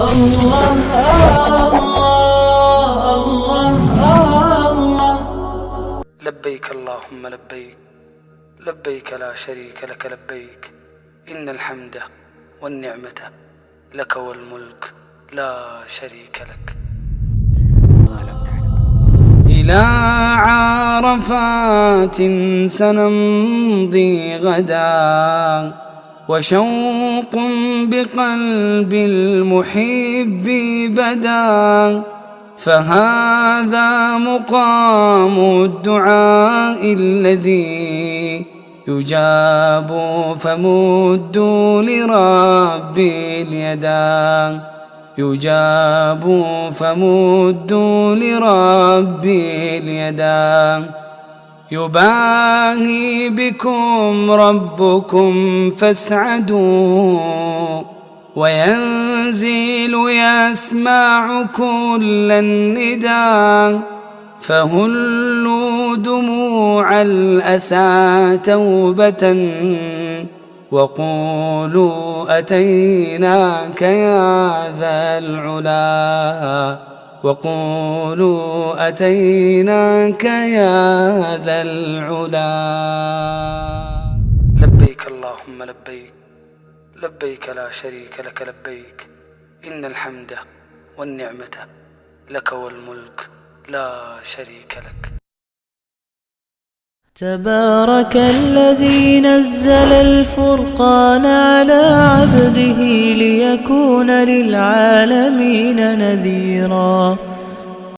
الله الله الله. لبيك اللهم لبيك، لبيك لا شريك لك لبيك، إن الحمد والنعمة لك والملك لا شريك لك. إلى عرفات سنمضي غدا، وشوق بقلب المحب بدا، فهذا مقام الدعاء الذي يجاب، فمدوا لربي اليدا، يجاب فمدوا لربي اليدا. يباهي بكم ربكم فاسعدوا، وينزل يسمع كل النداء، فهلوا دموع الأسى توبة، وقولوا أتيناك يا ذا العلا، وقولوا أتيناك يا ذا العلا. لبيك اللهم لبيك، لبيك لا شريك لك لبيك، إن الحمد والنعمة لك والملك لا شريك لك. تبارك الذي نزل الفرقان على عبده ليكون للعالمين نذيرا.